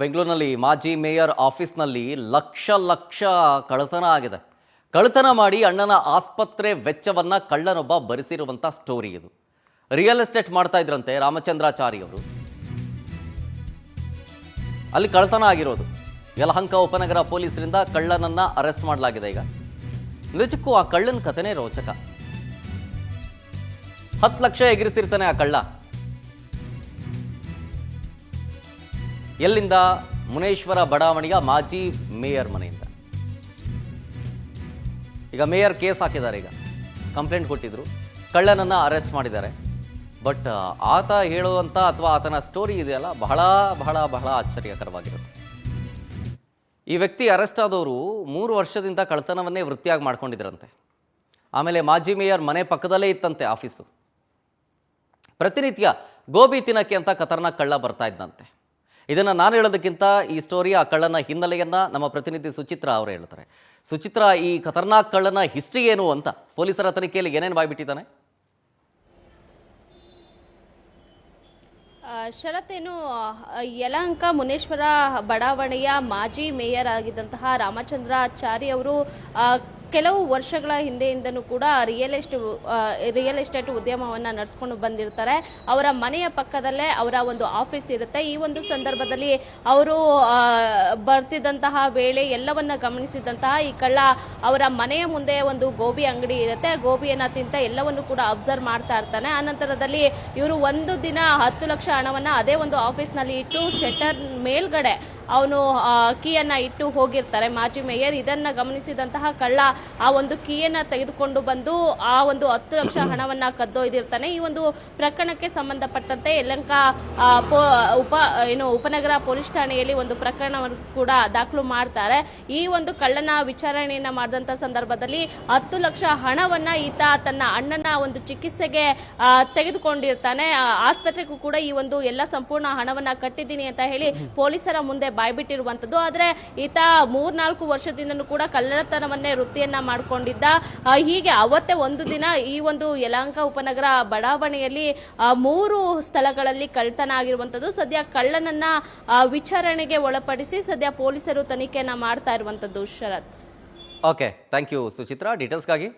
ಬೆಂಗಳೂರಿನಲ್ಲಿ ಮಾಜಿ ಮೇಯರ್ ಆಫೀಸ್ನಲ್ಲಿ ಲಕ್ಷ ಲಕ್ಷ ಕಳ್ಳತನ ಆಗಿದೆ. ಕಳ್ಳತನ ಮಾಡಿ ಅಣ್ಣನ ಆಸ್ಪತ್ರೆ ವೆಚ್ಚವನ್ನ ಕಳ್ಳನೊಬ್ಬ ಭರಿಸಿರುವಂಥ ಸ್ಟೋರಿ ಇದು. ರಿಯಲ್ ಎಸ್ಟೇಟ್ ಮಾಡ್ತಾ ಇದ್ರಂತೆ ರಾಮಚಂದ್ರಾಚಾರಿ ಅವರು. ಅಲ್ಲಿ ಕಳ್ಳತನ ಆಗಿರೋದು. ಯಲಹಂಕ ಉಪನಗರ ಪೊಲೀಸರಿಂದ ಕಳ್ಳನನ್ನ ಅರೆಸ್ಟ್ ಮಾಡಲಾಗಿದೆ. ಈಗ ನಿಜಕ್ಕೂ ಆ ಕಳ್ಳನ ಕಥೆನೇ ರೋಚಕ. 10 ಲಕ್ಷ ಎಗರಿಸಿರ್ತಾನೆ ಆ ಕಳ್ಳ. ಎಲ್ಲಿಂದ? ಮುನೇಶ್ವರ ಬಡಾವಣೆಯ ಮಾಜಿ ಮೇಯರ್ ಮನೆಯಿಂದ. ಈಗ ಮೇಯರ್ ಕೇಸ್ ಹಾಕಿದ್ದಾರೆ. ಈಗ ಕಂಪ್ಲೇಂಟ್ ಕೊಟ್ಟಿದ್ರು, ಕಳ್ಳನನ್ನ ಅರೆಸ್ಟ್ ಮಾಡಿದ್ದಾರೆ. ಬಟ್ ಆತ ಹೇಳುವಂಥ ಅಥವಾ ಆತನ ಸ್ಟೋರಿ ಇದೆಯಲ್ಲ, ಬಹಳ ಬಹಳ ಬಹಳ ಆಶ್ಚರ್ಯಕರವಾಗಿರುತ್ತೆ. ಈ ವ್ಯಕ್ತಿ ಅರೆಸ್ಟ್ ಆದವರು 3 ವರ್ಷದಿಂದ ಕಳ್ಳತನವನ್ನೇ ವೃತ್ತಿಯಾಗಿ ಮಾಡ್ಕೊಂಡಿದ್ರಂತೆ. ಆಮೇಲೆ ಮಾಜಿ ಮೇಯರ್ ಮನೆ ಪಕ್ಕದಲ್ಲೇ ಇತ್ತಂತೆ ಆಫೀಸು. ಪ್ರತಿನಿತ್ಯ ಗೋಬಿ ತಿನ್ನಕ್ಕೆ ಅಂತ ಖತರ್ನಾಕ್ ಕಳ್ಳ ಬರ್ತಾ ಇದ್ದಂತೆ. ಇದನ್ನು ನಾನು ಹೇಳೋದಕ್ಕಿಂತ ಈ ಸ್ಟೋರಿ, ಆ ಕಳ್ಳನ ಹಿನ್ನೆಲೆಯನ್ನು ನಮ್ಮ ಪ್ರತಿನಿಧಿ ಸುಚಿತ್ರಾ ಅವರು ಹೇಳ್ತಾರೆ. ಸುಚಿತ್ರಾ, ಈ ಖತರ್ನಾಕ್ ಕಳ್ಳನ ಹಿಸ್ಟ್ರಿ ಏನು ಅಂತ ಪೊಲೀಸರ ತನಿಖೆಯಲ್ಲಿ ಏನೇನು ಬಾಯ್ಬಿಟ್ಟಿದ್ದಾನೆ? ಶರತ್, ಏನು ಯಲಹಂಕ ಮುನೇಶ್ವರ ಬಡಾವಣೆಯ ಮಾಜಿ ಮೇಯರ್ ಆಗಿದ್ದಂತಹ ರಾಮಚಂದ್ರಾಚಾರಿ ಅವರು ಕೆಲವು ವರ್ಷಗಳ ಹಿಂದೆಯಿಂದನೂ ಕೂಡ ರಿಯಲ್ ಎಸ್ಟೇಟ್ ಉದ್ಯಮವನ್ನು ನಡೆಸ್ಕೊಂಡು ಬಂದಿರ್ತಾರೆ. ಅವರ ಮನೆಯ ಪಕ್ಕದಲ್ಲೇ ಅವರ ಒಂದು ಆಫೀಸ್ ಇರುತ್ತೆ. ಈ ಒಂದು ಸಂದರ್ಭದಲ್ಲಿ ಅವರು ಬರ್ತಿದ್ದಂತಹ ವೇಳೆ ಎಲ್ಲವನ್ನ ಗಮನಿಸಿದಂತಹ ಈ ಕಳ್ಳ ಅವರ ಮನೆಯ ಮುಂದೆ ಒಂದು ಗೋಬಿ ಅಂಗಡಿ ಇರುತ್ತೆ. ಗೋಬಿಯನ್ನ ತಿಂತ ಎಲ್ಲವನ್ನು ಕೂಡ ಅಬ್ಸರ್ವ್ ಮಾಡ್ತಾ ಇರ್ತಾನೆ. ಆನಂತರದಲ್ಲಿ ಇವರು ಒಂದು ದಿನ 10 ಲಕ್ಷ ಹಣವನ್ನ ಅದೇ ಒಂದು ಆಫೀಸ್ನಲ್ಲಿ ಇಟ್ಟು ಶೆಟರ್ ಮೇಲ್ಗಡೆ ಅವನು ಕೀಯನ್ನ ಇಟ್ಟು ಹೋಗಿರ್ತಾರೆ ಮಾಜಿ ಮೇಯರ್. ಇದನ್ನ ಗಮನಿಸಿದಂತಹ ಕಳ್ಳ ಆ ಒಂದು ಕೀಯನ್ನ ತೆಗೆದುಕೊಂಡು ಬಂದು ಆ ಒಂದು 10 ಲಕ್ಷ ಹಣವನ್ನ ಕದ್ದೊಯ್ದಿರ್ತಾನೆ. ಈ ಒಂದು ಪ್ರಕರಣಕ್ಕೆ ಸಂಬಂಧಪಟ್ಟಂತೆ ಯಲಹಂಕ ಉಪನಗರ ಪೊಲೀಸ್ ಠಾಣೆಯಲ್ಲಿ ಒಂದು ಪ್ರಕರಣವನ್ನು ಕೂಡ ದಾಖಲು ಮಾಡ್ತಾರೆ. ಈ ಒಂದು ಕಳ್ಳನ ವಿಚಾರಣೆಯನ್ನ ಮಾಡಿದಂತ ಸಂದರ್ಭದಲ್ಲಿ 10 ಲಕ್ಷ ಹಣವನ್ನ ಈತ ತನ್ನ ಅಣ್ಣನ ಒಂದು ಚಿಕಿತ್ಸೆಗೆ ತೆಗೆದುಕೊಂಡಿರ್ತಾನೆ. ಆಸ್ಪತ್ರೆಗೂ ಕೂಡ ಈ ಒಂದು ಎಲ್ಲ ಸಂಪೂರ್ಣ ಹಣವನ್ನ ಕಟ್ಟಿದ್ದೀನಿ ಅಂತ ಹೇಳಿ ಪೊಲೀಸರ ಮುಂದೆ ಬಾಯ್ಬಿಟ್ಟಿರುವಂತದ್ದು. ಆದ್ರೆ ಈತ 3-4 ವರ್ಷದಿಂದನೂ ಕೂಡ ಕಳ್ಳತನವನ್ನೇ ವೃತ್ತಿಯನ್ನ ಮಾಡ್ಕೊಂಡಿದ್ದ. ಹೀಗೆ ಅವತ್ತೇ ಒಂದು ದಿನ ಈ ಒಂದು ಯಲಹಂಕ ಉಪನಗರ ಬಡಾವಣೆಯಲ್ಲಿ 3 ಸ್ಥಳಗಳಲ್ಲಿ ಕಳ್ಳತನ ಆಗಿರುವಂತದ್ದು. ಸದ್ಯ ಕಳ್ಳನನ್ನ ವಿಚಾರಣೆಗೆ ಒಳಪಡಿಸಿ ಸದ್ಯ ಪೊಲೀಸರು ತನಿಖೆಯನ್ನ ಮಾಡ್ತಾ ಇರುವಂತದ್ದು. ಶರತ್, ಓಕೆ, ಥ್ಯಾಂಕ್ ಯು ಸುಚಿತ್ರಾ ಡೀಟೇಲ್ಸ್ಗಾಗಿ.